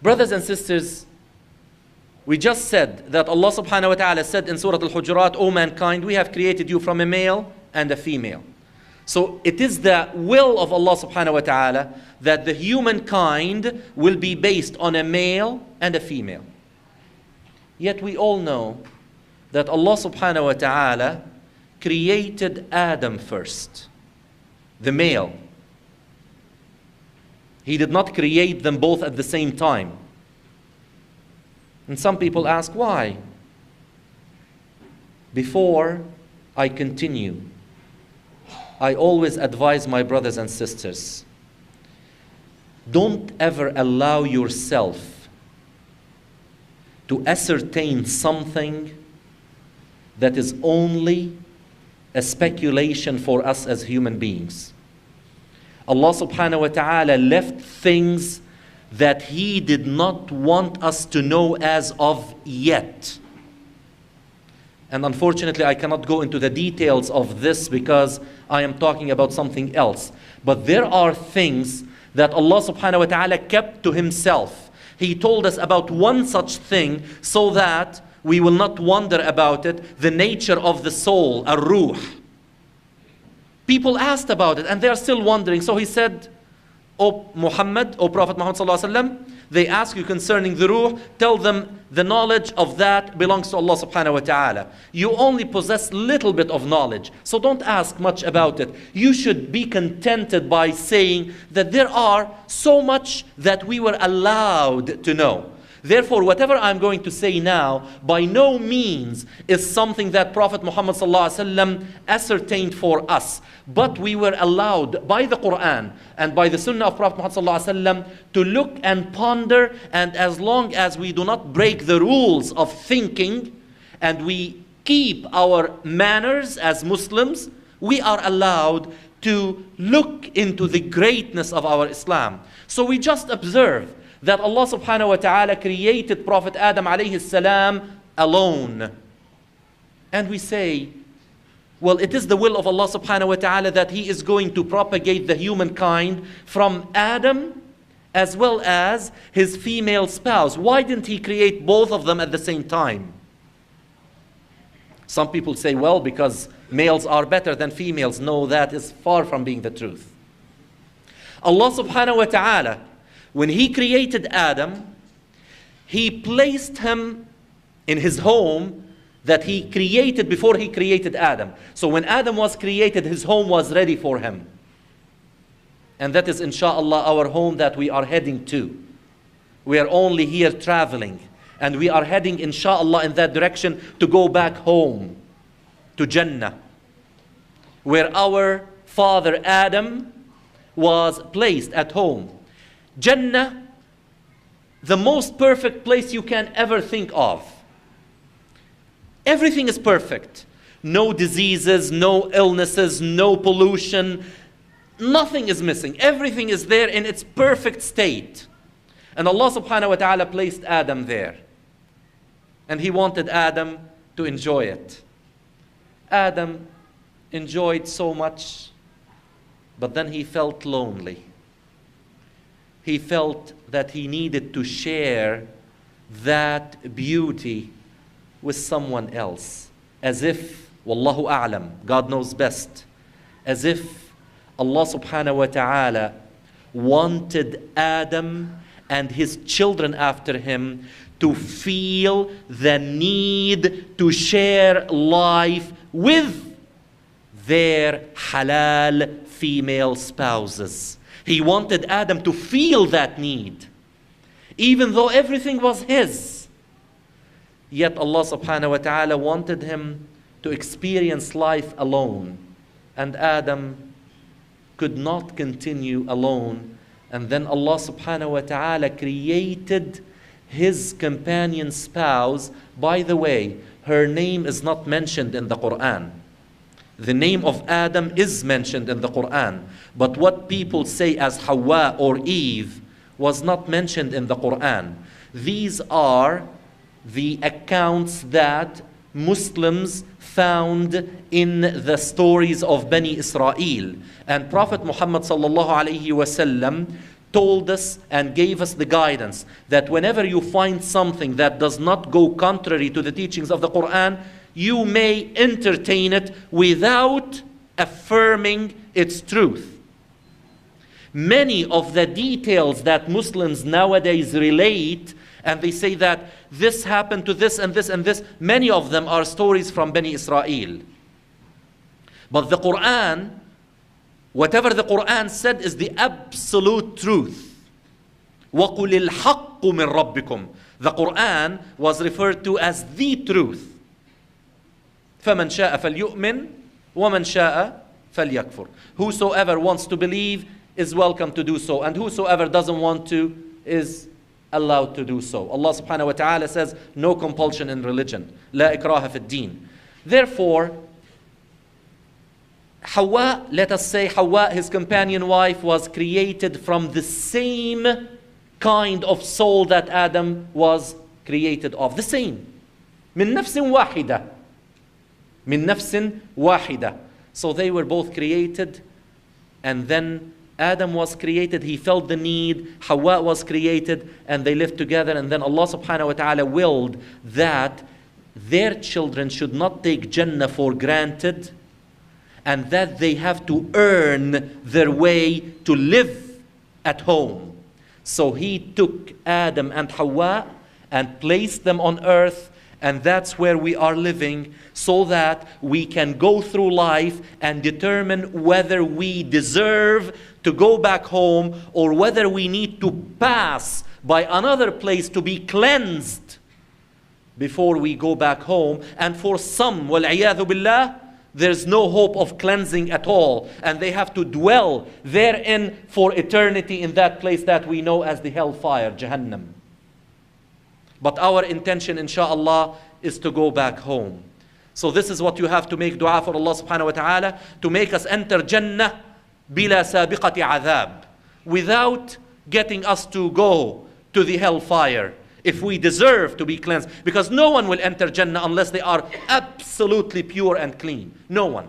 Brothers and sisters, we just said that Allah subhanahu wa ta'ala said in Surah Al-Hujurat, O mankind, we have created you from a male and a female. So it is the will of Allah subhanahu wa ta'ala that the humankind will be based on a male and a female. Yet we all know that Allah subhanahu wa ta'ala created Adam first, the male. He did not create them both at the same time. And some people ask, why? Before I continue, I always advise my brothers and sisters, don't ever allow yourself to ascertain something that is only a speculation for us as human beings. Allah subhanahu wa ta'ala left things that He did not want us to know as of yet. And unfortunately, I cannot go into the details of this because I am talking about something else. But there are things that Allah subhanahu wa ta'ala kept to Himself. He told us about one such thing so that we will not wonder about it, the nature of the soul, ar-ruh. People asked about it and they are still wondering. So He said, O Muhammad, O Prophet Muhammad sallallahu alaihi wasallam, they ask you concerning the ruh, tell them the knowledge of that belongs to Allah subhanahu wa ta'ala. You only possess little bit of knowledge, so don't ask much about it. You should be contented by saying that there are so much that we were allowed to know. Therefore, whatever I'm going to say now, by no means is something that Prophet Muhammad ﷺ ascertained for us. But we were allowed by the Quran and by the Sunnah of Prophet Muhammad ﷺ to look and ponder, and as long as we do not break the rules of thinking and we keep our manners as Muslims, we are allowed to look into the greatness of our Islam. So we just observe that Allah subhanahu wa ta'ala created Prophet Adam alayhi salam alone. And we say, well, it is the will of Allah subhanahu wa ta'ala that He is going to propagate the humankind from Adam as well as his female spouse. Why didn't He create both of them at the same time? Some people say, well, because males are better than females. No, that is far from being the truth. Allah subhanahu wa ta'ala, when He created Adam, He placed him in His home that He created before He created Adam. So when Adam was created, his home was ready for him. And that is inshallah our home that we are heading to. We are only here traveling. And we are heading inshallah in that direction to go back home to Jannah, where our father Adam was placed at home. Jannah, the most perfect place you can ever think of. Everything is perfect. No diseases, no illnesses, no pollution. Nothing is missing. Everything is there in its perfect state. And Allah subhanahu wa ta'ala placed Adam there. And He wanted Adam to enjoy it. Adam enjoyed so much, but then he felt lonely. He felt that he needed to share that beauty with someone else. As if, Wallahu a'lam, God knows best, as if Allah subhanahu wa ta'ala wanted Adam and his children after him to feel the need to share life with their halal female spouses. He wanted Adam to feel that need, even though everything was his. Yet Allah subhanahu wa ta'ala wanted him to experience life alone. And Adam could not continue alone. And then Allah subhanahu wa ta'ala created his companion spouse. By the way, her name is not mentioned in the Quran. The name of Adam is mentioned in the Quran, but what people say as Hawa or Eve was not mentioned in the Quran. These are the accounts that Muslims found in the stories of Bani Israel. And Prophet Muhammad sallallahu alayhi wasallam told us and gave us the guidance that whenever you find something that does not go contrary to the teachings of the Quran, you may entertain it without affirming its truth. Many of the details that Muslims nowadays relate, and they say that this happened to this and this and this, many of them are stories from Bani Israel. But the Quran, whatever the Quran said is the absolute truth. وَقُلِ الْحَقُّ مِنْ رَبِّكُمْ. The Quran was referred to as the truth. فَمَنْ شَاءَ فَلْيُؤْمِنْ وَمَنْ شَاءَ فَلْيَكْفُرْ. Whosoever wants to believe is welcome to do so, and whosoever doesn't want to is allowed to do so. Allah subhanahu wa ta'ala says, no compulsion in religion. لا إكراه في الدين. Therefore, Hawa, let us say Hawa, his companion wife, was created from the same kind of soul that Adam was created of. The same. من نفس واحدة. من نفس واحدة. So they were both created, and then Adam was created, he felt the need, Hawa was created, and they lived together, and then Allah subhanahu wa ta'ala willed that their children should not take Jannah for granted, and that they have to earn their way to live at home. So he took Adam and Hawa and placed them on earth, and that's where we are living, so that we can go through life and determine whether we deserve to go back home or whether we need to pass by another place to be cleansed before we go back home. And for some, وَالْعِيَاذُ بِاللَّهِ, there's no hope of cleansing at all, and they have to dwell therein for eternity in that place that we know as the hellfire, Jahannam. But our intention, inshallah, is to go back home. So this is what you have to make dua for Allah subhanahu wa ta'ala, to make us enter Jannah bila sabiqati adhab, without getting us to go to the hellfire if we deserve to be cleansed. Because no one will enter Jannah unless they are absolutely pure and clean. No one.